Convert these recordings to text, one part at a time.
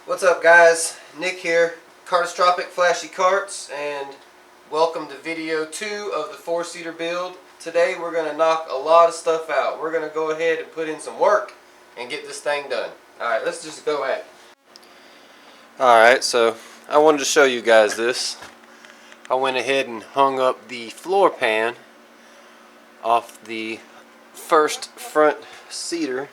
What's up, guys? Nick here, Cartostropic Flashy Carts, and welcome to video 2 of the 4-seater build. Today we're going to knock a lot of stuff out. We're going to go ahead and put in some work and get this thing done. Alright, let's just go at it. Alright, so I wanted to show you guys this. I went ahead and hung up the floor pan off the first front seater.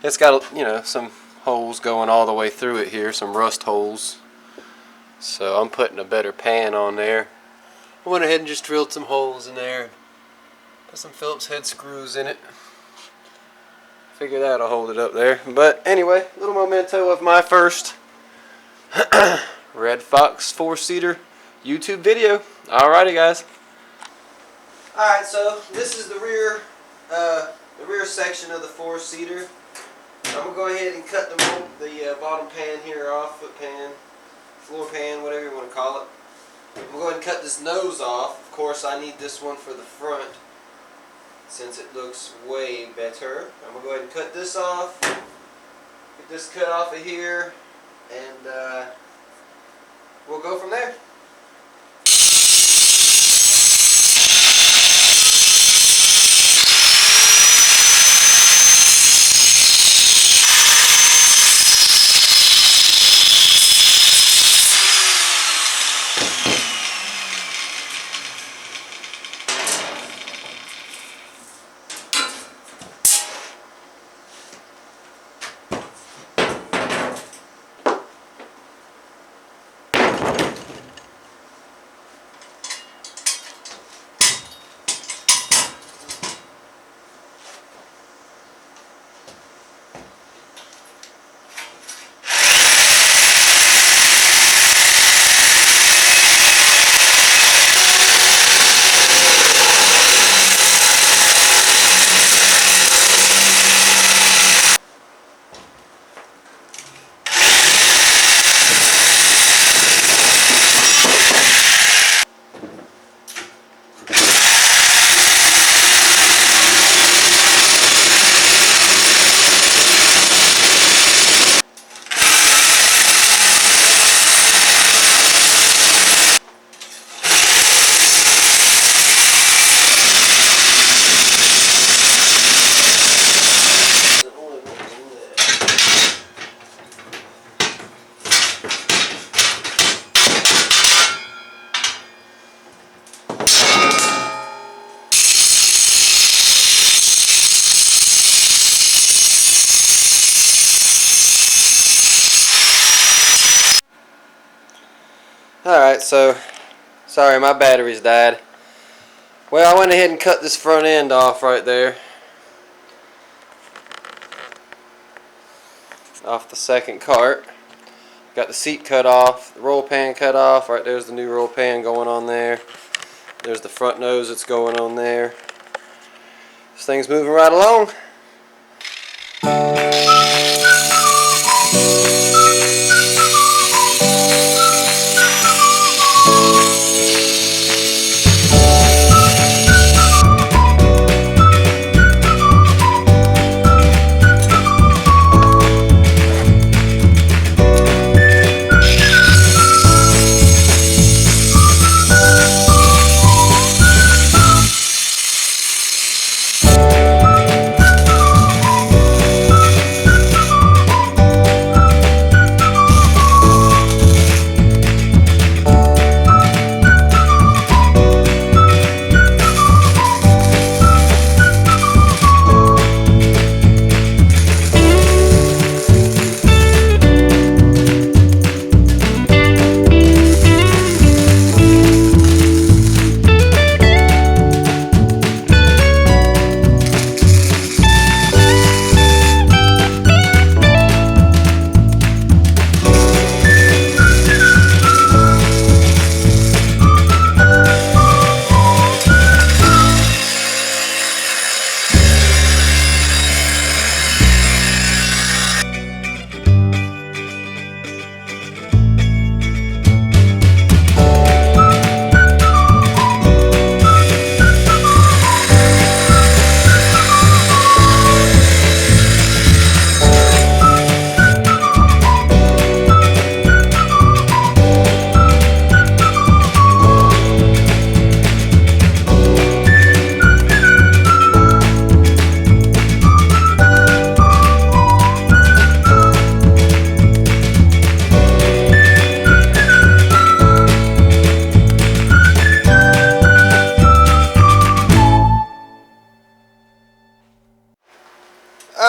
It's got, some holes going all the way through it here, some rust holes. So I'm putting a better pan on there. I went ahead and just drilled some holes in there. Put some Phillips head screws in it. Figure that'll hold it up there. But anyway, little memento of my first Red Fox 4-seater YouTube video. Alrighty, guys. Alright, so this is the rear section of the 4-seater. I'm going to go ahead and cut the bottom pan here off, foot pan, floor pan, whatever you want to call it. I'm going to go ahead and cut this nose off. Of course, I need this one for the front since it looks way better. I'm going to go ahead and cut this off, get this cut off of here, and we'll go from there. Alright, so, sorry, my batteries died. Well, I went ahead and cut this front end off right there. Off the second cart. Got the seat cut off, the roll pan cut off. Right there's the new roll pan going on there. There's the front nose that's going on there. This thing's moving right along.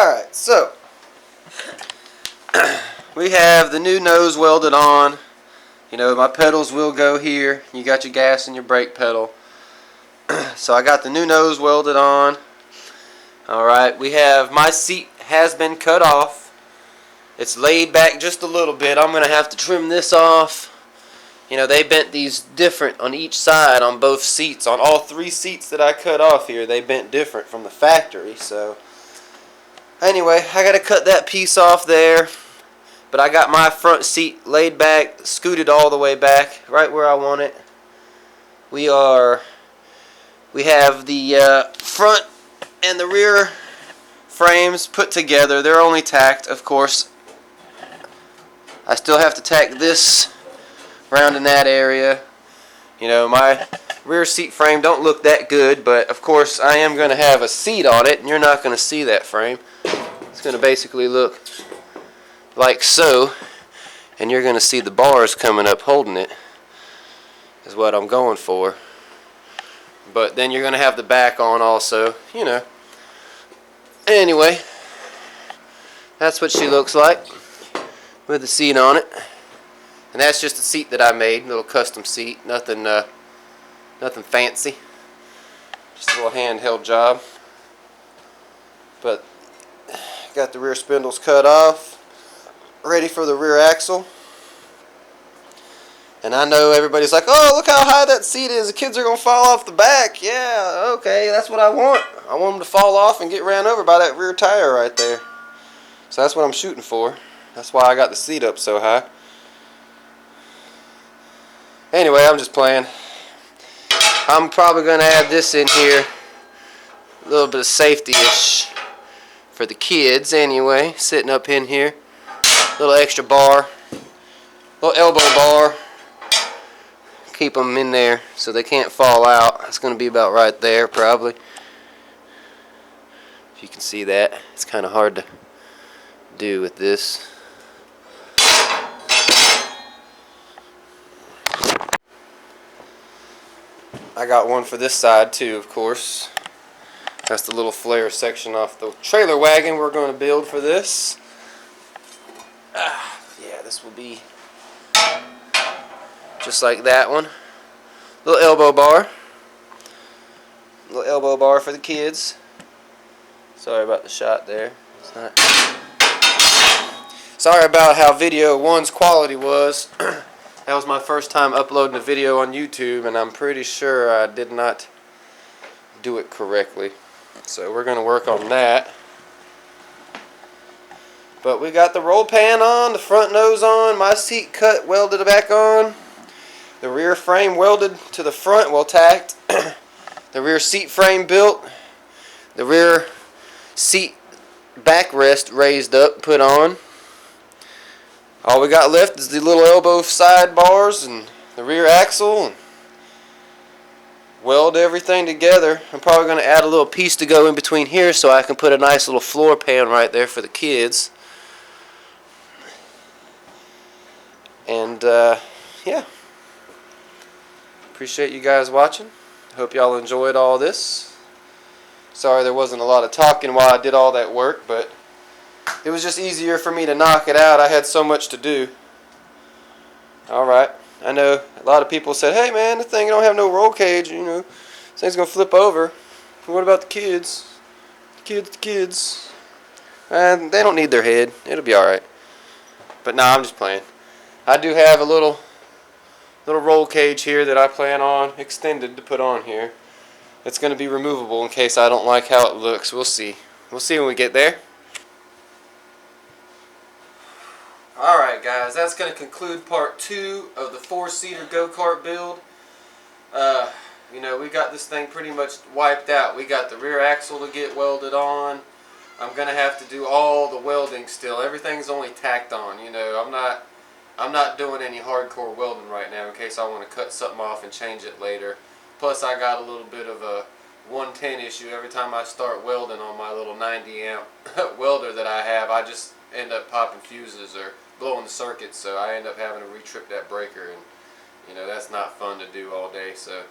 Alright, so we have the new nose welded on. You know, my pedals will go here. You got your gas and your brake pedal. So I got the new nose welded on. Alright, we have, my seat has been cut off. It's laid back just a little bit. I'm going to have to trim this off. You know, they bent these different on each side on both seats. On all three seats that I cut off here, they bent different from the factory. So anyway, I got to cut that piece off there. But I got my front seat laid back, scooted all the way back, right where I want it. We have the front and the rear frames put together. They're only tacked, of course. I still have to tack this around in that area. You know, my rear seat frame don't look that good, but of course I am going to have a seat on it, and you're not going to see that frame. It's going to basically look like so, and you're going to see the bars coming up holding it, is what I'm going for. But then you're going to have the back on also, you know. Anyway, that's what she looks like with the seat on it. And that's just a seat that I made, a little custom seat, nothing fancy, just a little handheld job. But got the rear spindles cut off, ready for the rear axle. And I know everybody's like, oh, look how high that seat is, the kids are going to fall off the back. Yeah, okay, that's what I want. I want them to fall off and get ran over by that rear tire right there. So that's what I'm shooting for. That's why I got the seat up so high. Anyway, I'm just playing. I'm probably going to add this in here, a little bit of safety-ish for the kids anyway, sitting up in here. Little extra bar, little elbow bar. Keep them in there so they can't fall out. It's going to be about right there probably. If you can see that, it's kind of hard to do with this. I got one for this side too, of course. That's the little flare section off the trailer wagon we're going to build for this. Yeah, this will be just like that one. Little elbow bar. Little elbow bar for the kids. Sorry about the shot there. It's not. Sorry about how video one's quality was. That was my first time uploading a video on YouTube, and I'm pretty sure I did not do it correctly. So we're going to work on that. But we got the roll pan on, the front nose on, my seat cut, welded back on. The rear frame welded to the front, well tacked. The rear seat frame built. The rear seat backrest raised up, put on. All we got left is the little elbow side bars and the rear axle, and weld everything together. I'm probably going to add a little piece to go in between here so I can put a nice little floor pan right there for the kids. And yeah, appreciate you guys watching. Hope y'all enjoyed all this. Sorry there wasn't a lot of talking while I did all that work, but it was just easier for me to knock it out. I had so much to do. Alright, I know a lot of people said, hey man, this thing don't have no roll cage, you know, this thing's going to flip over. But what about the kids? The kids. And they don't need their head. It'll be alright. But nah, I'm just playing. I do have a little roll cage here that I plan on extended to put on here. It's going to be removable in case I don't like how it looks. We'll see. We'll see when we get there. Alright guys, that's going to conclude part 2 of the 4-seater go-kart build. You know, we got this thing pretty much wiped out. We got the rear axle to get welded on. I'm going to have to do all the welding still. Everything's only tacked on, you know. I'm not doing any hardcore welding right now in case I want to cut something off and change it later. Plus I got a little bit of a 110 issue every time I start welding on my little 90 amp welder that I have. I just end up popping fuses or blowing the circuits, so I end up having to re-trip that breaker, and you know, that's not fun to do all day. So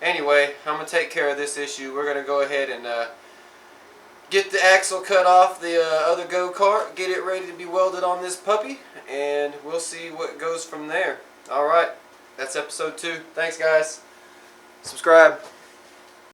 anyway, I'm going to take care of this issue. We're going to go ahead and get the axle cut off the other Go Kart, get it ready to be welded on this puppy, and we'll see what goes from there. Alright, that's episode 2. Thanks guys. Subscribe.